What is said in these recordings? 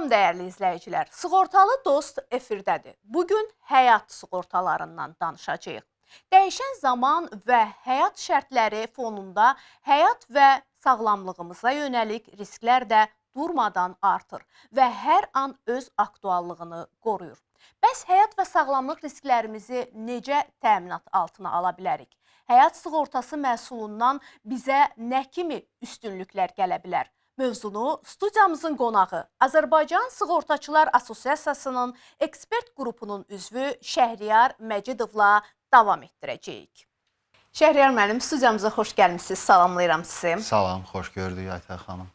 Salam dəyərli izləyicilər. Sığortalı dost efirdədir. Bugün həyat sığortalarından danışacağıq. Dəyişən zaman və həyat şərtləri fonunda həyat və sağlamlığımıza yönəlik risklər də durmadan artır və hər an öz aktuallığını qoruyur. Bəs həyat və sağlamlıq risklərimizi necə təminat altına ala bilərik? Həyat sığortası məhsulundan bizə nə kimi üstünlüklər gələ bilər? Mövzunu studiyamızın qonağı Azərbaycan Sığortaçılar Assosiasiyasının ekspert qrupunun üzvü Şəhriyar Məcidovla davam etdirəcəyik. Şəhriyar müəllim, studiyamıza xoş gəlmişsiniz. Salamlayıram sizi. Salam, xoş gördük Aytən xanım.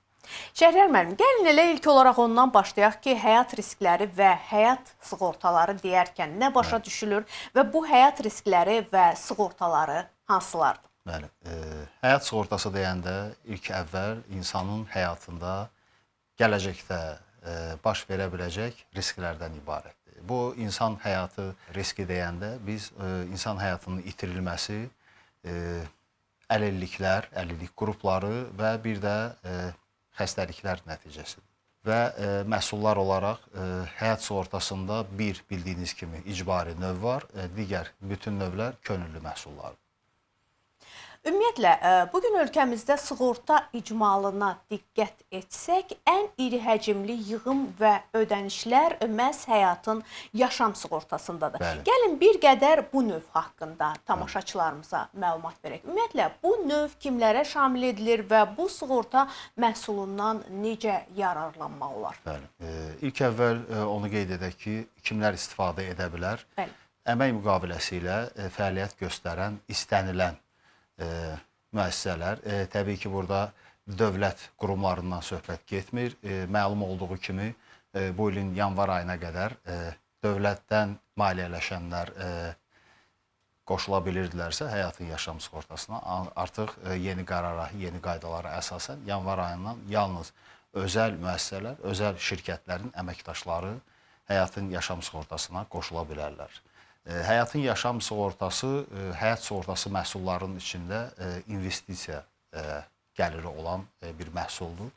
Şəhriyar müəllim, gəlin elə ilk olaraq ondan başlayaq ki, həyat riskləri və həyat sığortaları deyərkən nə başa düşülür və bu həyat riskləri və sığortaları hansılardır? Bəli, həyat sığortası deyəndə ilk əvvəl insanın həyatında gələcəkdə baş verə biləcək risklərdən ibarətdir. Bu insan həyatı riski deyəndə biz insan həyatının itirilməsi, əlilliklər, əlillik qrupları və bir də xəstəliklər nəticəsidir. Və məhsullar olaraq həyat sığortasında bir bildiyiniz kimi icbari növ var, digər bütün növlər könüllü məhsullardır. Ümumiyyətlə, bugün ölkəmizdə sığorta icmalına diqqət etsək, ən iri həcmli yığım və ödənişlər məhz həyatın yaşam sığortasındadır. Bəli. Gəlin bir qədər bu növ haqqında tamaşaçılarımıza məlumat verək. Ümumiyyətlə, bu növ kimlərə şamil edilir və bu sığorta məhsulundan necə yararlanmaq olar? Bəli. İlk əvvəl onu qeyd edək ki, kimlər istifadə edə bilər? Bəli. Əmək müqaviləsi ilə fəaliyyət göstərən, istənilən müəssisələr, təbii ki, burada dövlət qurumlarından söhbət getmir. Məlum olduğu kimi, bu ilin yanvar ayına qədər dövlətdən maliyyələşənlər qoşula bilirdilərsə, həyatın yaşam sığortasına artıq yeni qərara, yeni qaydalara əsasən yanvar ayından yalnız özəl müəssisələr, özəl şirkətlərin əməkdaşları həyatın yaşam sığortasına qoşula bilərlər. Həyatın yaşam sığortası, həyat sığortası məhsullarının içində investisiya gəliri olan bir məhsuldur.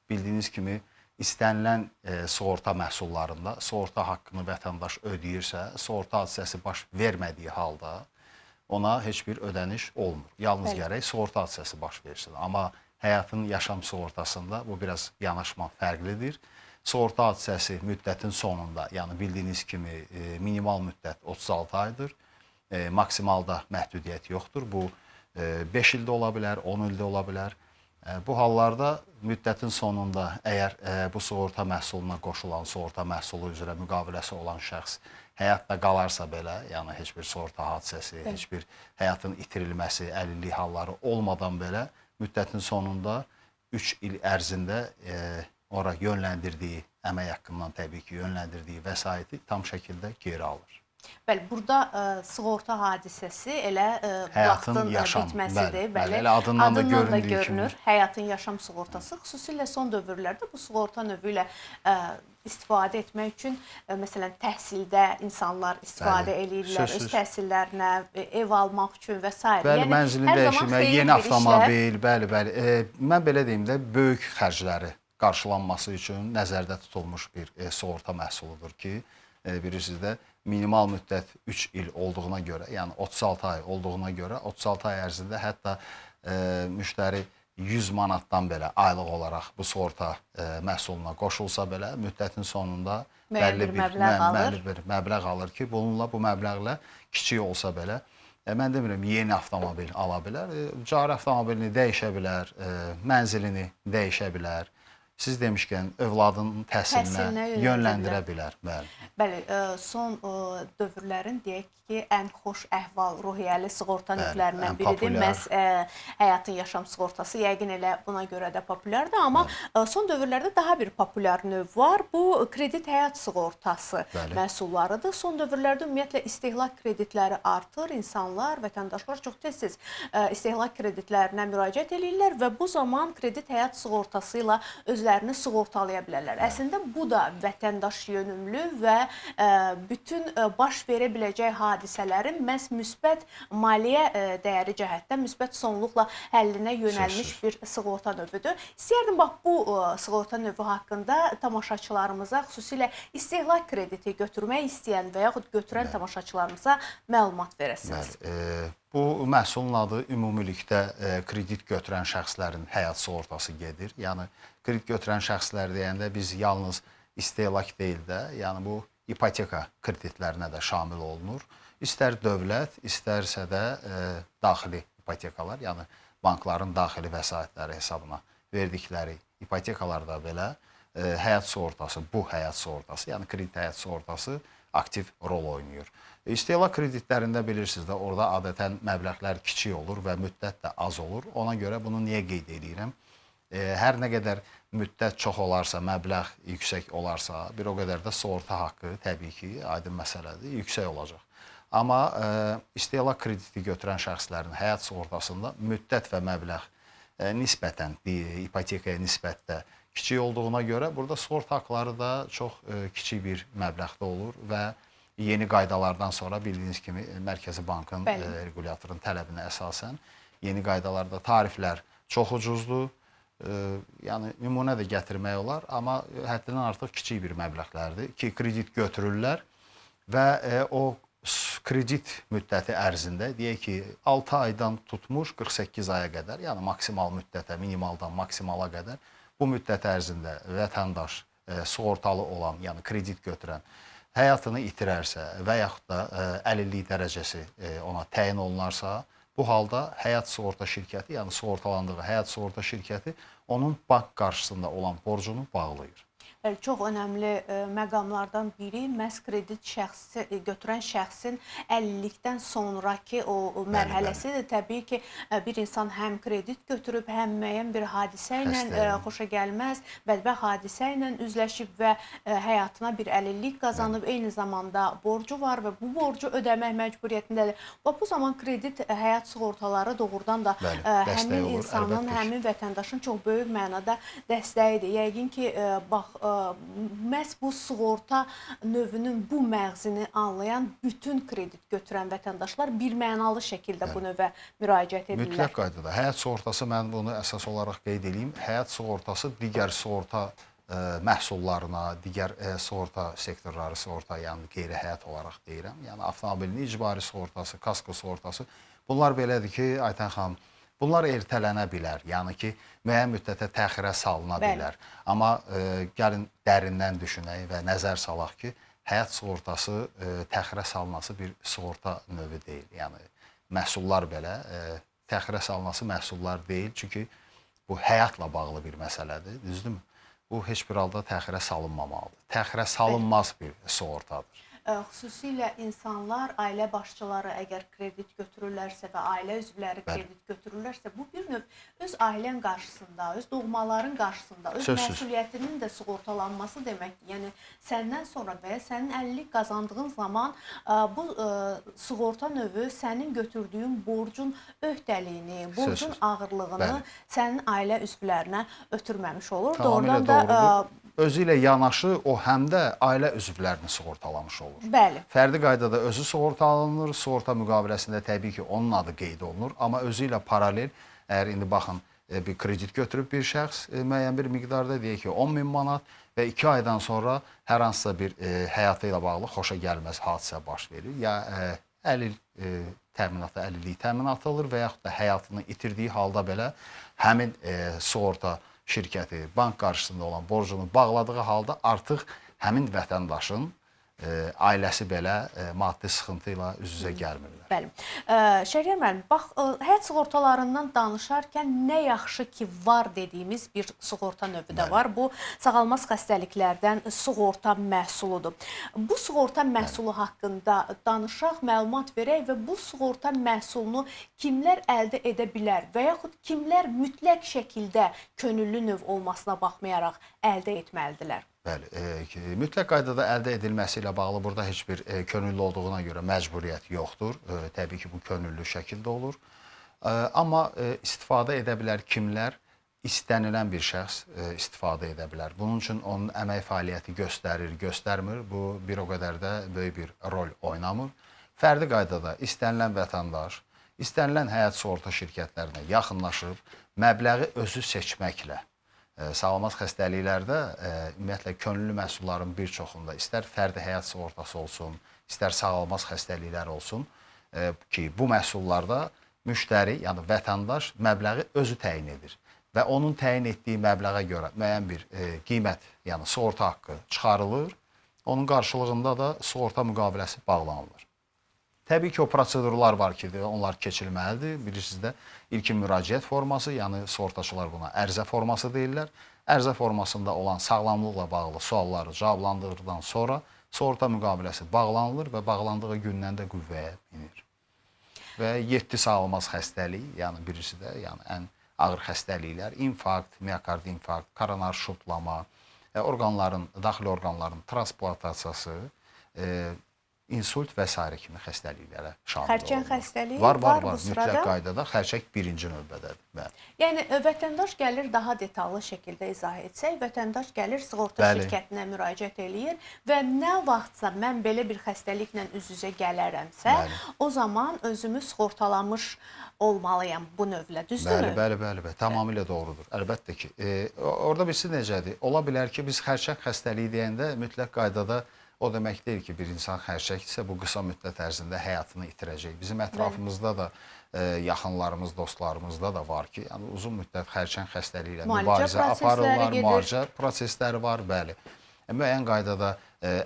Bildiyiniz kimi, istənilən sığorta məhsullarında sığorta haqqını vətəndaş ödəyirsə, sığorta hadisəsi baş vermədiyi halda ona heç bir ödəniş olmur. Yalnız gərək sığorta hadisəsi baş versin. Amma həyatın yaşam sığortasında bu biraz yanaşma fərqlidir. Sığorta hadisəsi müddətin sonunda, yəni bildiyiniz kimi minimal müddət 36 aydır, maksimalda məhdudiyyət yoxdur. Bu 5 ildə ola bilər, 10 ildə ola bilər. Bu hallarda müddətin sonunda əgər bu sığorta məhsuluna qoşulan, sığorta məhsulu üzrə müqaviləsi olan şəxs həyatda qalarsa belə, yəni heç bir sığorta hadisəsi, heç bir həyatın itirilməsi, əlillik halları olmadan belə müddətin sonunda 3 il ərzində ora yönləndirdiyi, əmək haqqından təbii ki, yönləndirdiyi vəsaiti tam şəkildə geri alır. Bəli, burada sığorta hadisəsi elə vaxtın bitməsidir. Bəli, elə adından da görünür. Həyatın yaşam sığortası, xüsusilə son dövrlərdə bu sığorta növü ilə istifadə etmək üçün, məsələn, təhsildə insanlar istifadə edirlər, öz təhsillərinə, ev almaq üçün və s. Bəli, mənzilin dəyişmək, yeni avtomobil, bəli. Mən belə deyim də, böyük xərcləri qarşılanması üçün nəzərdə tutulmuş bir sığorta məhsuludur ki, bilirsiniz də, minimal müddət 3 il olduğuna görə, yəni 36 ay olduğuna görə, 36 ay ərzində hətta müştəri 100 manatdan belə aylıq olaraq bu sığorta məhsuluna qoşulsa belə, müddətin sonunda bəlli bir məbləğ alır ki, bununla bu məbləğlə kiçik olsa belə, mən demirəm, yeni avtomobil ala bilər, cari avtomobilini dəyişə bilər, mənzilini dəyişə bilər. Siz demişkən, övladın təhsilinə yönləndirə bilər. Bəli, son dövrlərin deyək ki, ən xoş əhval-ruhiyyəli sığorta növlərindən biridir. Məhz həyatın yaşam sığortası yəqin elə buna görə də populyardır. Amma son dövrlərdə daha bir populyar növ var. Bu, kredit həyat sığortası məhsullarıdır. Son dövrlərdə ümumiyyətlə istehlak kreditləri artır. İnsanlar, vətəndaşlar çox tez-tez istehlak kreditlərinə müraciət edirlər və bu zaman kredit həyat sığortası ilə özləri şəxslərini sığortalaya bilərlər. Əslində bu da vətəndaş yönümlü və bütün baş verə biləcək hadisələrin məhz müsbət maliyyə dəyəri cəhətdən müsbət sonluqla həllinə yönəlmiş bir sığorta növüdür. İstəyərdim bax bu sığorta növü haqqında tamaşaçılarımıza, xüsusilə istehlak krediti götürmək istəyən və yaxud götürən tamaşaçılarımıza məlumat verəsiniz. Bu məhsulun adı ümumilikdə kredit götürən şəxslərin həyat sığortası gedir. Yəni kredit götürən şəxslər deyəndə biz yalnız istehlak deyil də, yəni bu ipoteka kreditlərinə də şamil olunur. İstər dövlət, istərsə də daxili ipotekalar, yəni bankların daxili vəsaitləri hesabına verdikləri ipotekalarda belə həyat sığortası, bu həyat sığortası, yəni kredit həyat sığortası aktiv rol oynayır. İstehlak kreditlərində bilirsiniz də, orada adətən məbləğlər kiçik olur və müddət də az olur. Ona görə bunu niyə qeyd edirəm? Hər nə qədər müddət çox olarsa, məbləğ yüksək olarsa, bir o qədər də sığorta haqqı təbii ki, aydın məsələdir, yüksək olacaq. Amma istehlak krediti götürən şəxslərin həyat sığortasında müddət və məbləğ nisbətən, ipotekaya nisbətdə kiçik olduğuna görə burada sığorta haqqları da çox kiçik bir məbləğdə olur və yeni qaydalardan sonra bildiyiniz kimi Mərkəzi Bankın regulyatorun tələbinə əsasən yeni qaydalarda tariflər çox ucuzdur. Yəni nümunə də gətirmək olar, amma həddindən artıq kiçik bir məbləğlərdir ki, kredit götürürlər və o kredit müddəti ərzində deyək ki, 6 aydan tutmuş 48 aya qədər, yəni maksimal müddətə, minimaldan maksimala qədər bu müddət ərzində vətəndaş sığortalı olan, yəni kredit götürən həyatını itirərsə və yaxud da əlillik dərəcəsi ona təyin olunarsa, bu halda həyat sığorta şirkəti, yəni sığortalandığı həyat sığorta şirkəti onun bank qarşısında olan borcunu bağlayır. Çox önəmli məqamlardan biri məhz kredit götürən şəxsin əlillikdən sonraki o mərhələsidir. Təbii ki, bir insan həm kredit götürüb, həm müəyyən bir hadisə ilə xoşa gəlməz, bədbəxt hadisə ilə üzləşib və həyatına bir əlillik qazanıb, eyni zamanda borcu var və bu borcu ödəmək məcburiyyətindədir. Bu zaman kredit həyat sığortaları doğrudan da həmin insanın, həmin vətəndaşın çox böyük mənada dəstəyidir. Yəqin ki, bax, məhz bu sığorta növünün bu məğzini anlayan bütün kredit götürən vətəndaşlar bir mənalı şəkildə bu növə müraciət edirlər. Mütləq qaydada. Həyat sığortası, mən bunu əsas olaraq qeyd edeyim, həyat sığortası digər sığorta məhsullarına, digər sığorta sektorları, sığorta, yəni qeyri-həyat olaraq deyirəm, yəni avtomobilin icbari sığortası, kasko sığortası, bunlar belədir ki, Aytən xanım, bunlar ertələnə bilər, yəni ki, müəyyən müddətə təxirə salına bilər. Amma gəlin dərindən düşünək və nəzər salaq ki, həyat sığortası təxirə salınası bir sığorta növü deyil. Yəni, məhsullar belə təxirə salınası məhsullar deyil, çünki bu həyatla bağlı bir məsələdir, düzdürmü? Bu, heç bir halda təxirə salınmamalıdır. Təxirə salınmaz bir sığortadır. Xüsusilə insanlar, ailə başçıları əgər kredit götürürlərsə və ailə üzvləri kredit götürürlərsə, bu bir növ öz ailən qarşısında, öz doğmaların qarşısında, öz məsuliyyətinin də sığortalanması deməkdir. Yəni, səndən sonra və ya sənin əlillik qazandığın zaman bu sığorta növü sənin götürdüyün borcun öhdəliyini, borcun ağırlığını sənin ailə üzvlərinə ötürməmiş olur. Tamamilə doğrudur. Özü ilə yanaşı o həm də ailə üzvlərini sığortalamış olur. Bəli. Fərdi qaydada özü sığortalanır, sığorta müqaviləsində təbii ki, onun adı qeyd olunur. Amma özü ilə paralel, əgər indi baxın, bir kredit götürüb bir şəxs, müəyyən bir miqdarda deyək ki, 10.000 manat və 2 aydan sonra hər hansısa bir həyatı ilə bağlı xoşa gəlməz hadisə baş verir. Ya əlillik təminatı alır və yaxud da həyatını itirdiyi halda belə həmin sığorta şirkəti bank qarşısında olan borcunu bağladığı halda artıq həmin vətəndaşın ailəsi belə maddi sıxıntı ilə üz-üzə gəlmirlər. Bəli. Şəhriyar müəllim, bax, həyat sığortalarından danışarkən nə yaxşı ki var dediyimiz bir sığorta növü də var. Bu, sağalmaz xəstəliklərdən sığorta məhsuludur. Bu sığorta məhsulu haqqında danışaq, məlumat verək və bu sığorta məhsulunu kimlər əldə edə bilər və yaxud kimlər mütləq şəkildə könüllü növ olmasına baxmayaraq əldə etməlidirlər? Bəli, mütləq qaydada əldə edilməsi ilə bağlı burada heç bir könüllü olduğuna görə məcburiyyət yoxdur. Təbii ki, bu könüllü şəkildə olur. Amma istifadə edə bilər kimlər? istənilən bir şəxs istifadə edə bilər. Bunun üçün onun əmək fəaliyyəti göstərir, göstərmir. Bu bir o qədər də böyük bir rol oynamır. Fərdi qaydada istənilən vətəndaş, istənilən həyat sığorta şirkətlərinə yaxınlaşıb, məbləği özü seçməklə sağlamaz xəstəliklərdə ümumiyyətlə könüllü məhsulların bir çoxunda istər fərdi həyat sığortası olsun, istər sağlamaz xəstəliklər olsun ki, bu məhsullarda müştəri, yəni vətəndaş məbləği özü təyin edir və onun təyin etdiyi məbləğə görə müəyyən bir qiymət, yəni sığorta haqqı çıxarılır, onun qarşılığında da sığorta müqaviləsi bağlanılır. Təbii ki, o prosedurlar var ki, onlar keçilməlidir. Bilirsiniz də ilkin müraciət forması, yəni sığortaçılar buna ərizə forması deyirlər. Ərizə formasında olan sağlamlıqla bağlı sualları cavablandırdıqdan sonra sığorta müqaviləsi bağlanılır və bağlandığı gündən də qüvvəyə minir. Və 7 sağlamaz xəstəlik, yəni birisi də yəni ən ağır xəstəliklər, infarkt, miokard infarkt, koronar şutlama, daxili orqanların transplantasiya, insult və s. kimi xəstəliklərə şamil olunur. Xərçəng xəstəliyi var bu sırada? Mütləq qaydada xərçəng birinci növbədədir. Yəni, vətəndaş gəlir, daha detallı şəkildə izah etsək, vətəndaş gəlir, sığorta şirkətinə müraciət eləyir və nə vaxtsa mən belə bir xəstəliklə üz-üzə gələrəmsə, o zaman özümü sığortalamış olmalıyam bu növlə, düzdürmü? Bəli, tamamilə doğrudur. Əlbəttə ki, orada birisi necədir? Ola bilər ki, biz xərçəng xəstəliyi deyəndə mütləq qaydada o demək deyil ki, bir insan xərçəngdirsə bu qısa müddət ərzində həyatını itirəcək. Bizim ətrafımızda da yaxınlarımız, dostlarımızda da var ki, yəni uzun müddət xərçəng xəstəliyi ilə mübarizə aparırlar, müalicə prosesləri var, bəli. Müəyyən qaydada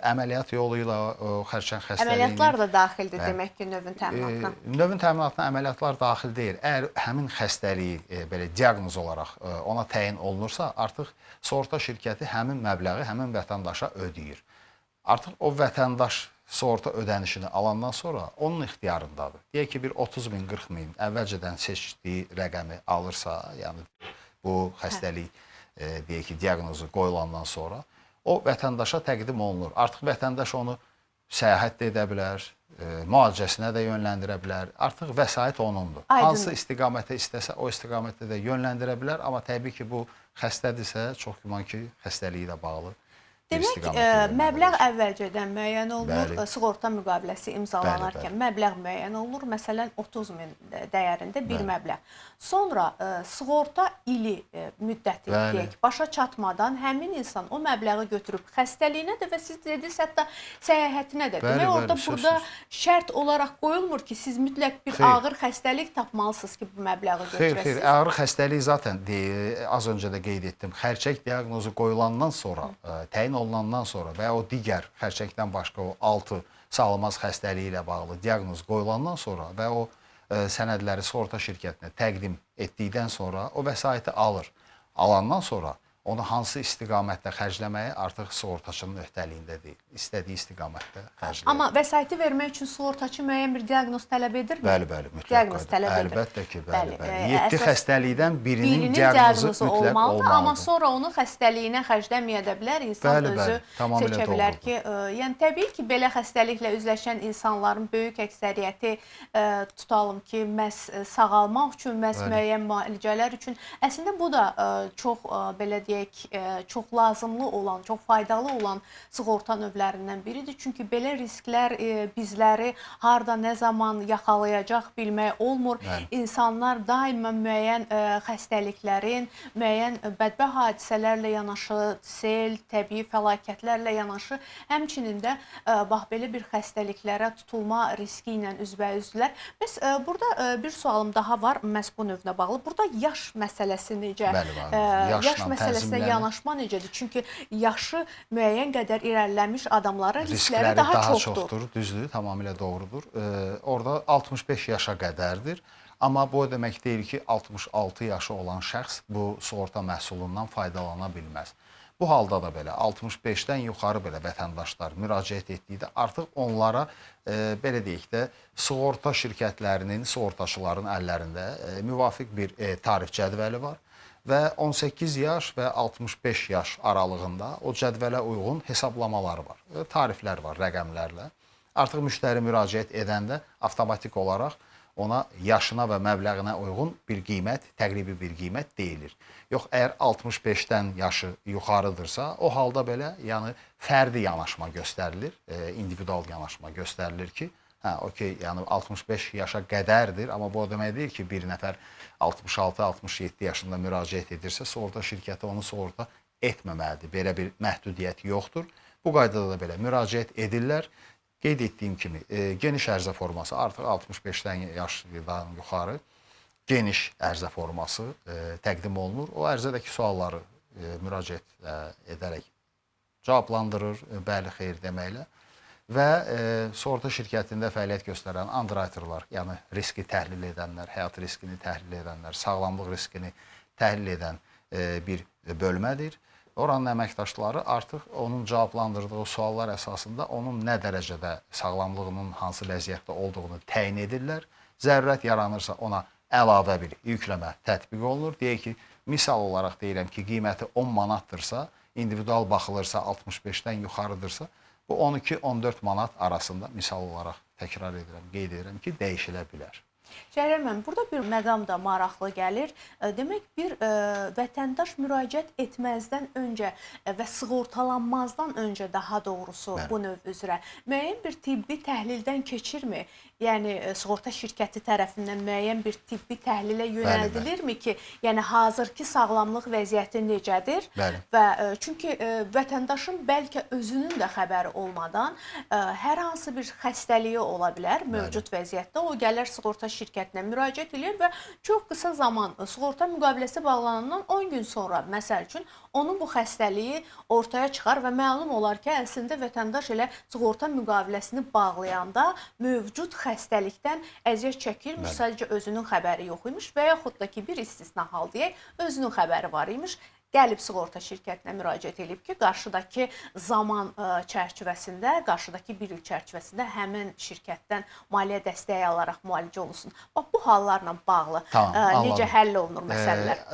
əməliyyat yolu ilə xərçəng xəstəliyinin... Əməliyyatlar da daxildir demək ki, növün təminatına. Növün təminatına əməliyyatlar daxil deyil. Əgər həmin xəstəliyi belə diaqnoz olaraq ona təyin olunursa, artıq sığorta şirkəti həmin məbləği həmin vətəndaşa ödəyir. Artıq o vətəndaş sığorta ödənişini alandan sonra onun ixtiyarındadır. Deyək ki, bir 30 min, 40 min əvvəlcədən seçdiyi rəqəmi alırsa, yəni bu xəstəlik deyək ki, diaqnozu qoyulandan sonra o vətəndaşa təqdim olunur. Artıq vətəndaş onu səyahət də edə bilər, müalicəsinə də yönləndirə bilər. Artıq vəsait onundur. Hansı istiqamətə istəsə o istiqamətdə də yönləndirə bilər, amma təbii ki, bu xəstədirsə, çox güman ki, xəstəliyi ilə bağlı. Demək, məbləğ əvvəlcədən müəyyən olunur, sığorta müqaviləsi imzalanarkən məbləğ müəyyən olunur, məsələn 30 min dəyərində bir məbləğ. Sonra sığorta ili müddəti deyək, başa çatmadan həmin insan o məbləği götürüb xəstəliyinə də və siz dediniz hətta səyahətinə də. Demək, orada burada şərt olaraq qoyulmur ki, siz mütləq bir ağır xəstəlik tapmalısınız ki, bu məbləği götürəsiniz. Xeyr, ağır xəstəlik zaten az öncə də qeyd etdim, xərçəng diaqnozu qoyulandan sonra, təyin olunandan sonra və ya o digər xərçəngdən başqa o 6 sağlamaz xəstəliyi ilə bağlı diaqnoz qoyulandan sonra və o sənədləri sığorta şirkətinə təqdim etdikdən sonra o vəsaiti alır. Alandan sonra onu hansı istiqamətdə xərcləməyi artıq sığortaçının öhdəliyində deyil. İstədiyi istiqamətdə xərcləyir. Amma vəsaiti vermək üçün sığortaçı müəyyən bir diaqnoz tələb edirmi? Bəli, mütləq qayda. Əlbəttə ki, bəli. 7 xəstəlikdən birinin diaqnozu mütləq olmalıdır. Amma sonra onu xəstəliyinə xərcləməyə də bilər. İnsan özü seçə bilər ki, yəni təbii ki, belə xəstəliklə üzləşən insanların böyük əksəriyyəti tutalım ki, məhz sağalmaq üçün, məhz müəyyən müalicələr üçün. Əslində bu da çox belə deyək, çox lazımlı olan, çox faydalı olan sığorta növlərindən biridir. Çünki belə risklər bizləri harda, nə zaman yaxalayacaq bilmək olmur. İnsanlar daima müəyyən xəstəliklərin, müəyyən bədbəxt hadisələrlə yanaşı, sel, təbii fəlakətlərlə yanaşı, həmçinin də bax belə bir xəstəliklərə tutulma riski ilə üzbəyüzdülər. Bəs burada bir sualım daha var, məhz bu növünə bağlı. Burada yaş məsələsi necə? Yaş məsələsinə yanaşma necədir? Çünki yaşı müəyyən qədər irəliləmiş adamlara riskləri daha çoxdur. Düzdür, tamamilə doğrudur. Orada 65 yaşa qədərdir. Amma bu demək deyil ki, 66 yaşı olan şəxs bu sığorta məhsulundan faydalana bilməz. Bu halda da belə 65-dən yuxarı belə vətəndaşlar müraciət etdikdə artıq onlara belə deyək də sığorta şirkətlərinin, sığortaçıların əllərində müvafiq bir tarif cədvəli var. Və 18 yaş və 65 yaş aralığında o cədvələ uyğun hesablamalar var, tariflər var rəqəmlərlə. Artıq müştəri müraciət edəndə avtomatik olaraq ona yaşına və məbləğinə uyğun bir qiymət, təqribi bir qiymət deyilir. Yox, əgər 65-dən yaşı yuxarıdırsa, o halda belə, yəni fərdi yanaşma göstərilir, individual yanaşma göstərilir ki, okey, yəni 65 yaşa qədərdir, amma bu o demək deyil ki, bir nəfər 66-67 yaşında müraciət edirsə, sığorta şirkəti onu sığorta etməməlidir. Belə bir məhdudiyyət yoxdur. Bu qaydada da belə müraciət edirlər. Qeyd etdiyim kimi, geniş ərizə forması artıq 65-dən yaşdan yuxarı geniş ərizə forması təqdim olunur. O ərizədəki sualları müraciət edərək cavablandırır, bəli, xeyr deməklə. Və sığorta şirkətində fəaliyyət göstərən underwriterlar, yəni riski təhlil edənlər, həyat riskini təhlil edənlər, sağlamlıq riskini təhlil edən bir bölmədir. Oranın əməkdaşları artıq onun cavablandırdığı suallar əsasında onun nə dərəcədə sağlamlığının hansı vəziyyətdə olduğunu təyin edirlər. Zərurət yaranırsa ona əlavə bir yükləmə tətbiq olunur. Deyək ki, misal olaraq deyirəm ki, qiyməti 10 manatdırsa, individual baxılırsa 65-dən yuxarıdırsa, bu 12-14 manat arasında misal olaraq təkrar edirəm, qeyd edirəm ki, dəyişilə bilər. Şəhriyar müəllim, burada bir məqam da maraqlı gəlir. Demək, bir vətəndaş müraciət etməzdən öncə və sığortalanmazdan öncə daha doğrusu bu növ üzrə müəyyən bir tibbi təhlildən keçirmi? Yəni, sığorta şirkəti tərəfindən müəyyən bir tibbi təhlilə yönəldilirmi ki, yəni hazırki sağlamlıq vəziyyəti necədir? Və çünki vətəndaşın bəlkə özünün də xəbəri olmadan hər hansı bir xəstəliyi ola bilər mövcud vəziyyətdə. O gələr sığorta şirkətinə müraciət edir və çox qısa zaman sığorta müqaviləsi bağlanandan 10 gün sonra, məsəl üçün, onun bu xəstəliyi ortaya çıxar və məlum olar ki, əslində vətəndaş elə sığorta müqaviləsini bağlayanda mövcud xəstəlikdən əziyyət çəkirmiş, sadəcə özünün xəbəri yox imiş və yaxud da ki, bir istisna hal deyək, özünün xəbəri var imiş. Gəlib sığorta şirkətinə müraciət edib ki, qarşıdakı zaman çərçivəsində, qarşıdakı bir il çərçivəsində həmin şirkətdən maliyyə dəstəyi alaraq müalicə olunsun. Bax, bu hallarla bağlı necə həll olunur məsələlər?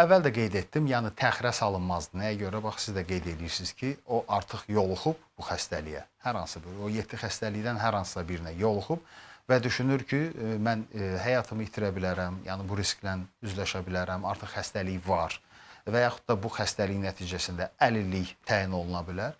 Əvvəl də qeyd etdim, yəni təxirə salınmazdı. Nəyə görə? Bax, siz də qeyd edirsiniz ki, o artıq yoluxub bu xəstəliyə. Hər hansı bir, o 7 xəstəlikdən hər hansısa birinə yoluxub və düşünür ki, mən həyatımı itirə bilərəm, yəni bu risklə üzləşə bilərəm, artıq xəstəlik var və yaxud da bu xəstəlik nəticəsində əlillik təyin oluna bilər.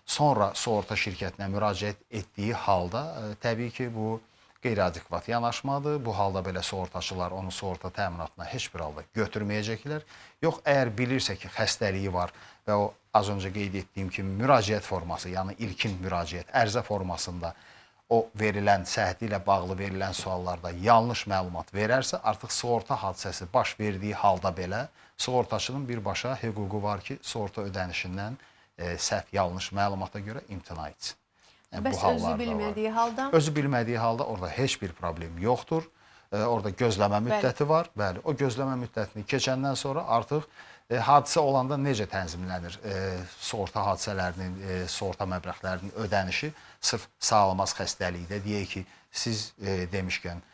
Sonra sığorta şirkətinə müraciət etdiyi halda təbii ki, bu qeyri-adekvat yanaşmadır. Bu halda belə sığortaçılar onun sığorta təminatına heç bir halda götürməyəcəklər. Yox, əgər bilirsə ki, xəstəliyi var və o az öncə qeyd etdiyim kimi müraciət forması, yəni ilkin müraciət, ərizə formasında o verilən, səhhəti ilə bağlı verilən suallarda yanlış məlumat verərsə, artıq sığorta hadisəsi baş verdiyi halda belə sığortaçının birbaşa hüququ var ki, sığorta ödənişindən səhv, yanlış məlumata görə imtina etsin. Bəs özü bilmədiyi halda? Özü bilmədiyi halda orada heç bir problem yoxdur. Orada gözləmə müddəti var. Bəli, o gözləmə müddətini keçəndən sonra artıq hadisə olanda necə tənzimlənir sığorta hadisələrinin, sığorta məbləğlərinin ödənişi sırf sağlamaz xəstəlikdə. Deyək ki, siz demişkən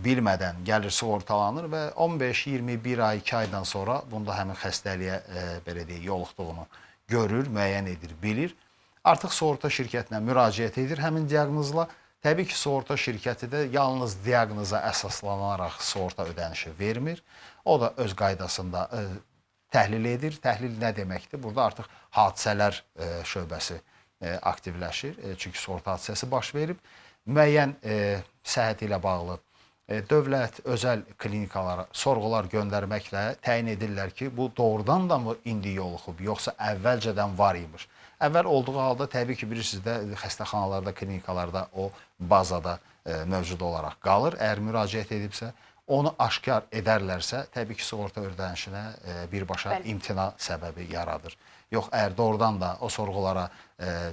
bilmədən gəlir sığortalanır və 15-21 ay, 2 aydan sonra bunda həmin xəstəliyə belə deyək, yoluxduğunu görür, müəyyən edir, bilir. Artıq sığorta şirkətinə müraciət edir həmin diaqnozla. Təbii ki, sığorta şirkəti də yalnız diaqnoza əsaslanaraq sığorta ödənişi vermir. O da öz qaydasında təhlil edir. Təhlil nə deməkdir? Burada artıq hadisələr şöbəsi aktivləşir. Çünki sığorta hadisəsi baş verib. Müəyyən səhhəti ilə bağlı dövlət, özəl klinikalara sorğular göndərməklə təyin edirlər ki, bu doğrudan da mı indi yoluxub, yoxsa əvvəlcədən var imiş. Əvvəl olduğu halda təbii ki, bilirsiniz də xəstəxanalarda, klinikalarda o bazada mövcud olaraq qalır. Əgər müraciət edibsə, onu aşkar edərlərsə, təbii ki, sığorta ödənişinə birbaşa imtina səbəbi yaradır. Yox, əgər doğrudan da o sorğulara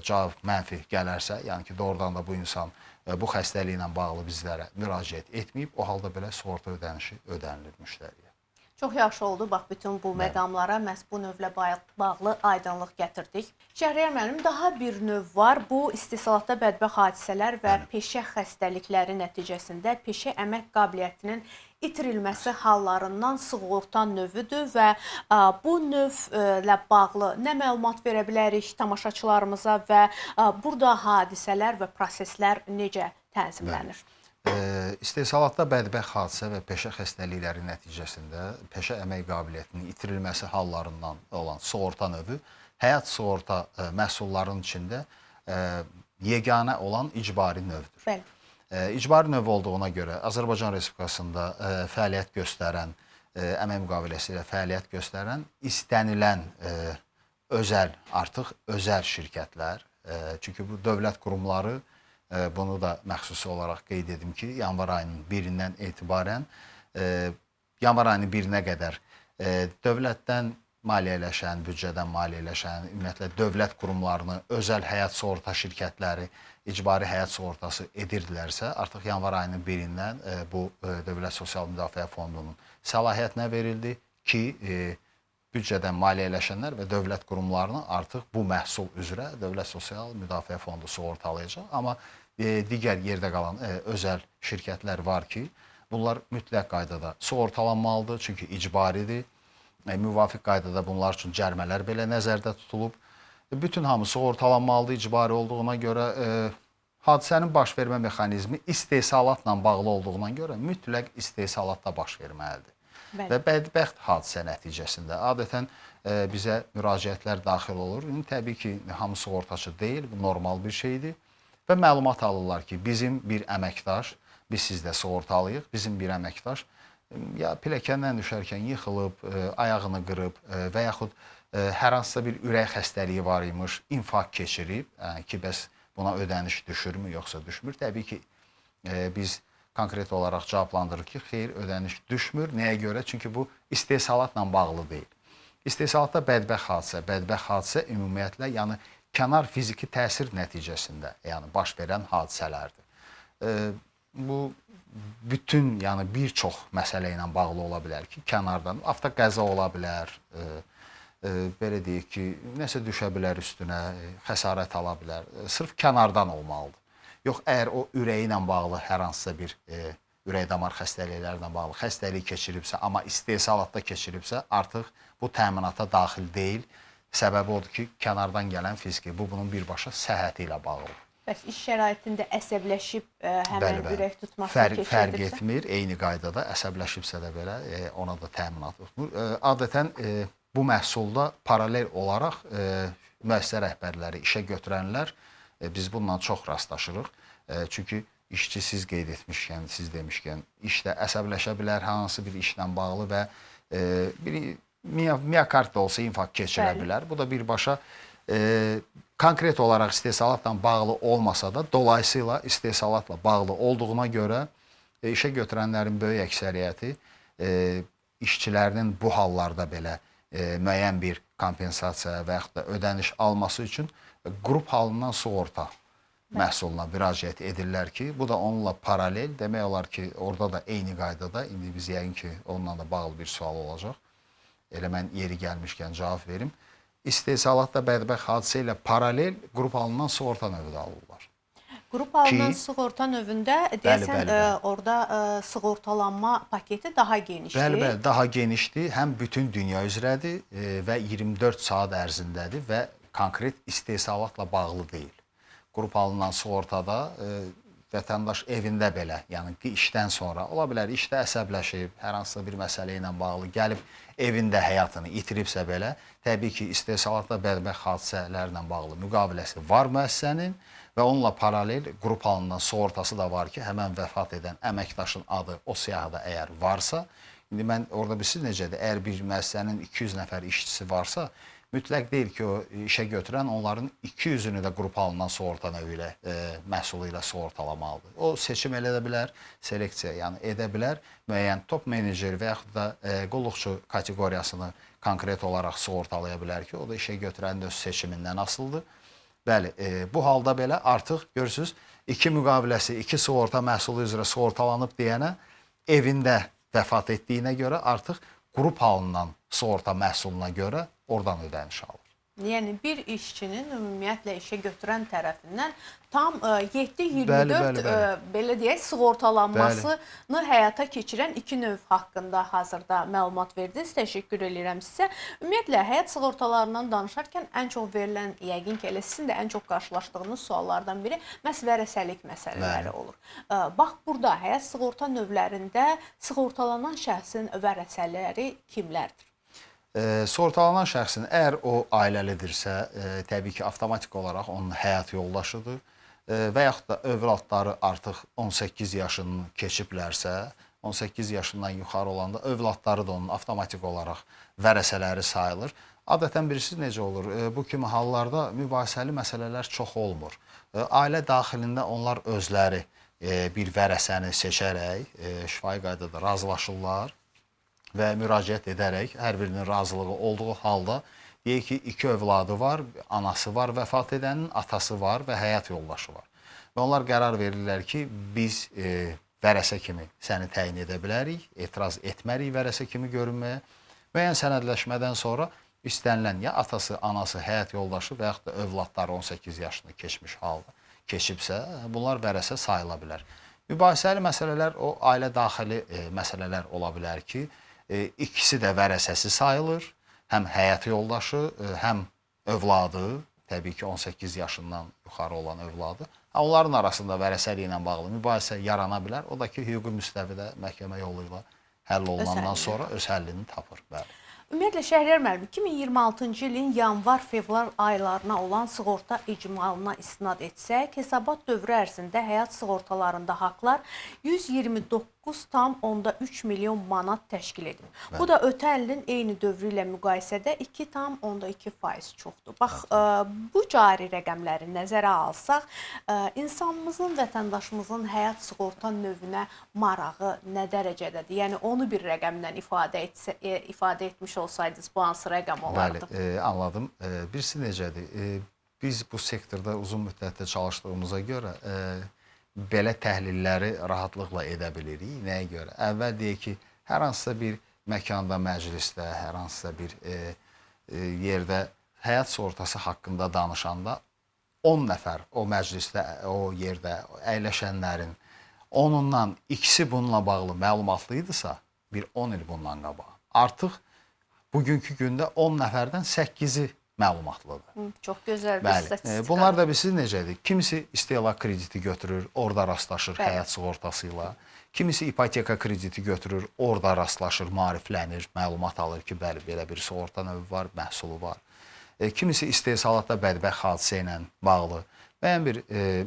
cavab mənfi gələrsə, yəni ki, doğrudan da bu insan bu xəstəliklə bağlı bizlərə müraciət etməyib, o halda belə sığorta ödənişi ödənilir müştəriyə. Çox yaxşı oldu. Bax, bütün bu məqamlara məhz bu növlə bağlı aydınlıq gətirdik. Şəhriyar müəllim, daha bir növ var. Bu, istehsalatda bədbəxt hadisələr və peşə xəstəlikləri nəticəsində peşə əmək qabiliyyətinin itirilməsi hallarından sığorta növüdür və bu növlə bağlı nə məlumat verə bilərik tamaşaçılarımıza və burada hadisələr və proseslər necə tənzimlənir? İstehsalatda bədbəxt hadisə və peşə xəstəlikləri nəticəsində peşə əmək qabiliyyətinin itirilməsi hallarından olan sığorta növü həyat sığorta məhsullarının içində yeganə olan icbari növdür. Bəli. İcbari növ olduğuna görə Azərbaycan Respublikasında fəaliyyət göstərən, əmək müqaviləsi ilə fəaliyyət göstərən istənilən artıq özəl şirkətlər, çünki bu dövlət qurumları, bunu da məxsusi olaraq qeyd edim ki, yanvar ayının 1-dən etibarən, yanvar ayının 1-nə qədər dövlətdən maliyyələşən, büdcədən maliyyələşən, ümumiyyətlə dövlət qurumlarını, özəl həyat sığorta şirkətləri icbari həyat sığortası edirdilərsə, artıq yanvar ayının 1-dən bu Dövlət Sosial Müdafiə Fondunun səlahiyyətinə verildi ki, büdcədən maliyyələşənlər və dövlət qurumlarını artıq bu məhsul üzrə Dövlət Sosial Müdafiə Fondu sığortalayacaq. Amma digər yerdə qalan özəl şirkətlər var ki, bunlar mütləq qaydada sığortalanmalıdır, çünki icbaridir. Müvafiq qaydada bunlar üçün cərimələr belə nəzərdə tutulub. Bütün hamı sığortalanmalıdır icbari olduğuna görə, hadisənin baş vermə mexanizmi istehsalatla bağlı olduğuna görə mütləq istehsalatda baş verməlidir. Və bədbəxt hadisə nəticəsində adətən bizə müraciətlər daxil olur. Təbii ki, hamı sığortaçı deyil, bu normal bir şeydir. Və məlumat alırlar ki, bizim bir əməkdaş, biz sizdə sığortalıyıq, bizim bir əməkdaş ya pilləkəndən düşərkən yıxılıb, ayağını qırıb və yaxud hər hansısa bir ürək xəstəliyi var imiş, infarkt keçirib ki, bəs buna ödəniş düşürmü, yoxsa düşmür? Təbii ki, biz konkret olaraq cavablandırırıq ki, xeyr, ödəniş düşmür. Nəyə görə? Çünki bu istehsalatla bağlı deyil. İstehsalatda bədbəxt hadisə ümumiyyətlə, yəni kənar fiziki təsir nəticəsində baş verən hadisələrdir. Bu bütün, yəni bir çox məsələ ilə bağlı ola bilər ki, kənardan avtoqəza ola bilər, belə deyək ki, nəsə düşə bilər üstünə, xəsarət ala bilər, sırf kənardan olmalıdır. Yox, əgər o ürəyi ilə bağlı hər hansısa bir ürək damar xəstəliklərlə bağlı xəstəlik keçiribsə, amma istehsalatda keçiribsə, artıq bu təminata daxil deyil. Səbəbi odur ki, kənardan gələn fiziki, bu bunun birbaşa səhhəti ilə bağlıdır. Bəs iş şəraitində əsəbləşib həmən ürək tutmasını keçirdirsə? Fərq etmir, eyni qaydada əsəbləşibsə də belə ona da təminat tutulur. Adətən bu məhsulda paralel olaraq müəssisə rəhbərləri, işə götürənlər, biz bununla çox rastlaşırıq. Çünki işçi siz qeyd etmişkən, siz demişkən, işdə əsəbləşə bilər, hansı bir işlə bağlı və bir miyokard da olsa infarkt keçirə bilər. Bu da birbaşa konkret olaraq istehsalatla bağlı olmasa da, dolayısıyla istehsalatla bağlı olduğuna görə işə götürənlərin böyük əksəriyyəti işçilərinin bu hallarda belə müəyyən bir kompensasiya və yaxud da ödəniş alması üçün qrup halından sığorta məhsuluna müraciət edirlər ki, bu da onunla paralel, demək olar ki, orada da eyni qaydada, indi biz yəqin ki, onunla da bağlı bir sual olacaq. Elə mən yeri gəlmişkən cavab verim. İstehsalatda bədbəxt hadisə ilə paralel qrup halından sığorta növü də alırlar. Qrup halından sığorta növündə deyəsən orada sığortalanma paketi daha genişdir. Bəli, daha genişdir. Həm bütün dünya üzrədir və 24 saat ərzindədir və konkret istehsalatla bağlı deyil. Qrup halından sığortada vətəndaş evində belə, yəni işdən sonra, ola bilər işdə əsəbləşib, hər hansısa bir məsələ ilə bağlı gəlib evində həyatını itiribsə belə, təbii ki, istehsalatda bədbəxt hadisələrlə bağlı müqaviləsi var müəssisənin və onunla paralel qrup halından sığortası da var ki, həmən vəfat edən əməkdaşın adı o siyahıda əgər varsa, indi mən orada bilirsiniz necədir, əgər bir müəssisənin 200 nəfər işçisi varsa, mütləq deyil ki, o işə götürən onların 200-ünü də qrup halından sığorta növü ilə, məhsulu ilə sığortalamalıdır. O seçim edə bilər, seleksiya yəni edə bilər, müəyyən top menecer və yaxud da qulluqçu kateqoriyasını konkret olaraq sığortalaya bilər ki, o da işə götürənin öz seçimindən asılıdır. Bəli, bu halda belə artıq görürsünüz, iki müqaviləsi, iki sığorta məhsulu üzrə sığortalanıb deyənə evində vəfat etdiyinə görə artıq qrup halından sığorta məhsuluna görə oradan ödəniş alır. Yəni bir işçinin ümumiyyətlə işə götürən tərəfindən tam 7-24 Bəli. belə deyək, sığortalanmasını həyata keçirən iki növ haqqında hazırda məlumat verdiniz. Təşəkkür edirəm sizə. Ümumiyyətlə həyat sığortalarından danışarkən ən çox verilən, yəqin ki, elə sizin də ən çox qarşılaşdığınız suallardan biri məhz vərəsəlik məsələləri olur. Bax burada həyat sığorta növlərində sığortalanan şəxsin vərəsələri kimlərdir? Sığortalanan şəxsin əgər o ailəlidirsə, təbii ki, avtomatik olaraq onun həyat yoldaşıdır və yaxud da övladları artıq 18 yaşını keçiblərsə, 18 yaşından yuxarı olanda övladları da onun avtomatik olaraq vərəsələri sayılır. Adətən bilirsiniz necə olur? Bu kimi hallarda mübahisəli məsələlər çox olmur. Ailə daxilində onlar özləri bir vərəsəni seçərək şifahi qaydada razılaşırlar və müraciət edərək hər birinin razılığı olduğu halda deyək ki, iki övladı var, anası var, vəfat edənin atası var və həyat yoldaşı var. Və onlar qərar verirlər ki, biz vərəsə kimi səni təyin edə bilərik, etiraz etmərik vərəsə kimi görünməyə. Müəyyən sənədləşmədən sonra istənilən ya atası, anası, həyat yoldaşı və yaxud da övladları 18 yaşını keçmiş halda keçibsə, bunlar vərəsə sayıla bilər. Mübahisəli məsələlər o ailə daxili məsələlər ola bilər ki, ikisi də vərəsəsi sayılır. Həm həyat yoldaşı, həm övladı, təbii ki 18 yaşından yuxarı olan övladı. Onların arasında vərəsəliyi ilə bağlı mübahisə yarana bilər. O da ki, hüquqi müstəvidə məhkəmə yolu ilə həll olunandan sonra öz həllini tapır. Bəli. Ümumiyyətlə, Şəhriyar müəllim, 2026-cı ilin yanvar-fevral aylarına olan sığorta icmalına istinad etsək, hesabat dövrü ərzində həyat sığortalarında haqlar 129,3 milyon manat təşkil edib. Bu da ötən ilin eyni dövrü ilə müqayisədə 2,2% çoxdur. Bax, bu cari rəqəmləri nəzərə alsaq, insanımızın, vətəndaşımızın həyat sığorta növünə marağı nə dərəcədədir? Yəni, onu bir rəqəmlə ifadə etmiş olsaydınız, bu hansı rəqəm olardı? Bəli, anladım. Birisi necədir? Biz bu sektorda uzun müddətdə çalışdığımıza görə belə təhlilləri rahatlıqla edə bilirik. Nəyə görə? Əvvəl deyək ki, hər hansısa bir məkanda, məclisdə, hər hansısa bir yerdə həyat sığortası haqqında danışanda 10 nəfər o məclisdə, o yerdə əyləşənlərin onundan ikisi bununla bağlı məlumatlıydısa, bir 10 il bundan qabaq, artıq bugünkü gündə 10 nəfərdən 8-i məlumatlıdır. Çox gözəl bir statistika. Bunlar da bilirsiniz necədir? Kimisi istehlak krediti götürür, orada rastlaşır həyat sığortası ilə. Kimisi ipoteka krediti götürür, orada rastlaşır, maariflənir, məlumat alır ki, bəli, belə bir sığorta növü var, məhsulu var. Kimisi istehsalatda bədbəxt hadisə ilə bağlı müəyyən bir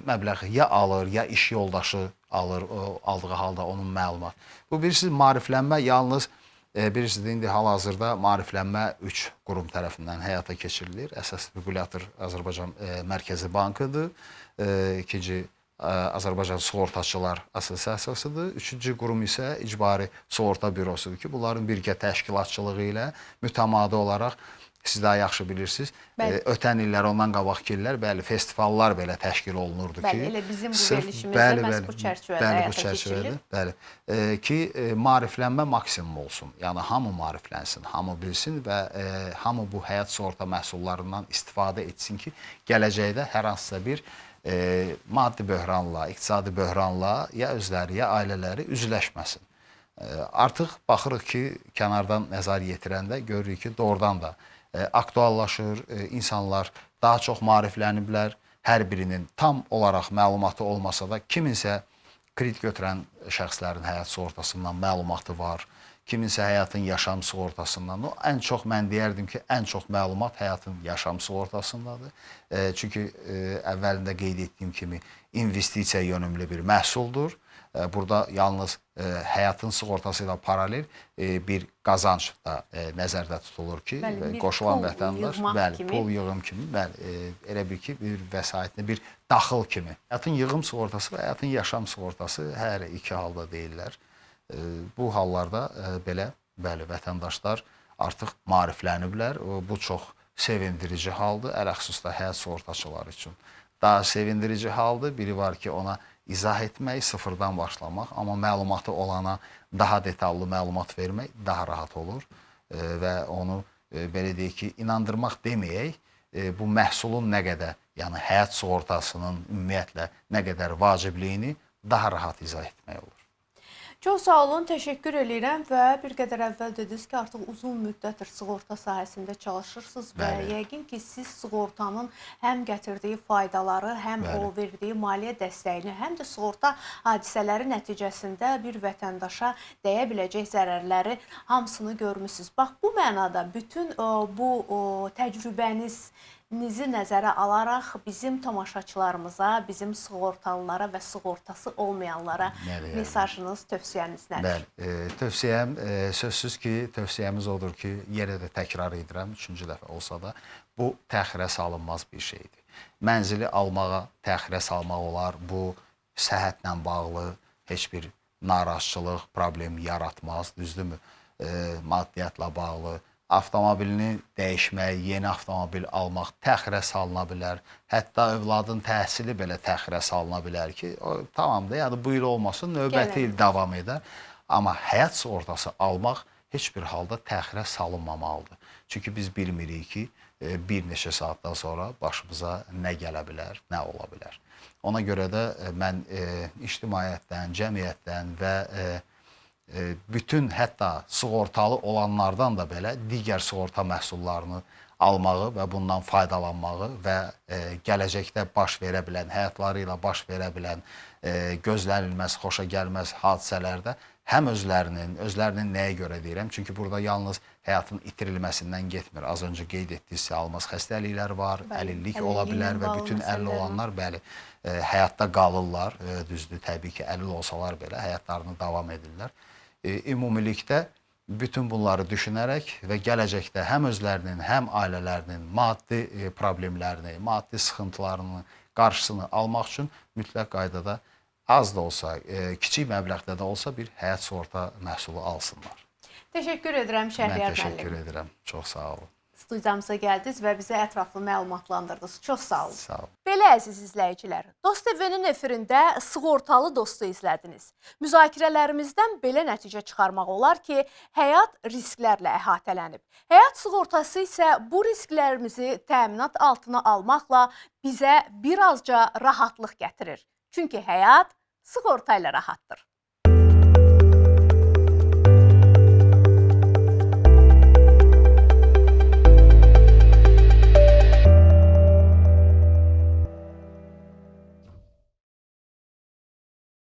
məbləğ ya alır, ya iş yoldaşı alır, aldığı halda onun məlumat. Bu bilirsiniz, maariflənmə yalnız bilirsiniz, indi hal-hazırda maariflənmə 3 qurum tərəfindən həyata keçirilir. Əsas regulyator Azərbaycan Mərkəzi Bankıdır. İkinci Azərbaycan Sığortaçılar Assosiasiyasıdır. Üçüncü qurum isə İcbari Sığorta Bürosudur ki, bunların birgə təşkilatçılığı ilə mütəmadi olaraq siz daha yaxşı bilirsiniz. Ötən illər, ondan qabaqki illər, bəli, festivallar belə təşkil olunurdu ki, elə bizim bu verilişimizdə məhz bu çərçivədə həyata keçirilir. Bəli, ki, maariflənmə maksimum olsun. Yəni, hamı maariflənsin, hamı bilsin və hamı bu həyat sığorta məhsullarından istifadə etsin ki, gələcəkdə hər hansısa bir maddi böhranla, iqtisadi böhranla ya özləri, ya ailələri üzləşməsin. Artıq baxırıq ki, kənardan nəzər yetirəndə görürük ki, doğrudan da aktuallaşır, insanlar daha çox maarifləniblər, hər birinin tam olaraq məlumatı olmasa da, kiminsə kredit götürən şəxslərin həyat sığortasından məlumatı var, kiminsə həyatın yaşam sığortasından. Ən çox mən deyərdim ki, ən çox məlumat həyatın yaşam sığortasındadır. Çünki əvvəlində qeyd etdiyim kimi investisiya yönümlü bir məhsuldur. Burada yalnız həyatın sığortası ilə paralel bir qazanc da nəzərdə tutulur ki, qoşulan vətəndaş, pul yığım kimi, elə bir ki, bir vəsaitli bir daxıl kimi. Həyatın yığım sığortası və həyatın yaşam sığortası hər iki halda deyirlər. Bu hallarda belə, bəli, vətəndaşlar artıq maarifləniblər. Bu çox sevindirici haldır, ələxüsusda həyat sığortaçıları üçün. Daha sevindirici haldır. Biri var ki, ona izah etmək, sıfırdan başlamaq, amma məlumatı olana daha detallı məlumat vermək daha rahat olur və onu belə deyək ki, inandırmaq deməyək, bu məhsulun nə qədər, yəni həyat sığortasının ümumiyyətlə nə qədər vacibliyini daha rahat izah etmək olur. Çox sağ olun, təşəkkür edirəm və bir qədər əvvəl dediniz ki, artıq uzun müddətdir sığorta sahəsində çalışırsınız və yəqin ki, siz sığortanın həm gətirdiyi faydaları, həm o verdiyi maliyyə dəstəyini, həm də sığorta hadisələri nəticəsində bir vətəndaşa dəyə biləcək zərərləri hamısını görmüsünüz. Bax, bu mənada bütün bu təcrübənizi nəzərə alaraq bizim tamaşaçılarımıza, bizim sığortalılara və sığortası olmayanlara mesajınız, tövsiyəniz nədir? Bəli, tövsiyəm, sözsüz ki, tövsiyəmiz odur ki, yenə də təkrar edirəm, 3-cü dəfə olsa da, bu təxirə salınmaz bir şeydir. Mənzili almağa təxirə salmaq olar, bu səhhətlə bağlı heç bir narazıçılıq, problem yaratmaz, düzdürmü? Maddiyyatla bağlı, avtomobilini dəyişmək, yeni avtomobil almaq təxirə salına bilər. Hətta övladın təhsili belə təxirə salına bilər ki, tamam da, yəni bu il olmasın, növbəti il davam edər. Amma həyat sığortası almaq heç bir halda təxirə salınmamalıdır. Çünki biz bilmirik ki, bir neçə saatdan sonra başımıza nə gələ bilər, nə ola bilər. Ona görə də mən ictimaiyyətdən, cəmiyyətdən və bütün hətta sığortalı olanlardan da belə digər sığorta məhsullarını almağı və bundan faydalanmağı və gələcəkdə baş verə bilən, həyatları ilə baş verə bilən gözlənilməz, xoşa gəlməz hadisələrdə həm özlərinin nəyə görə deyirəm? Çünki burada yalnız həyatın itirilməsindən getmir. Az öncə qeyd etdiyiniz almaz xəstəliklər var, əlillik ola bilər və bütün əlil olanlar bəli, həyatda qalırlar. Düzdür, təbii ki, əlil olsalar belə həyatlarını davam edirlər. Ümumilikdə bütün bunları düşünərək və gələcəkdə həm özlərinin, həm ailələrinin maddi problemlərini, maddi sıxıntılarının qarşısını almaq üçün mütləq qaydada az da olsa, kiçik məbləğdə də olsa bir həyat sığorta məhsulu alsınlar. Təşəkkür edirəm Şəhriyar müəllim. Mən təşəkkür edirəm. Çox sağ olun. Studiyamıza gəldiniz və bizə ətraflı məlumatlandırdınız. Çox sağ olun. Sağ olun. Belə əziz izləyicilər, Dost TV-nin efirində sığortalı dostu izlədiniz. Müzakirələrimizdən belə nəticə çıxarmaq olar ki, həyat risklərlə əhatələnib. Həyat sığortası isə bu risklərimizi təminat altına almaqla bizə birazca rahatlıq gətirir. Çünki həyat sığorta ilə rahatdır.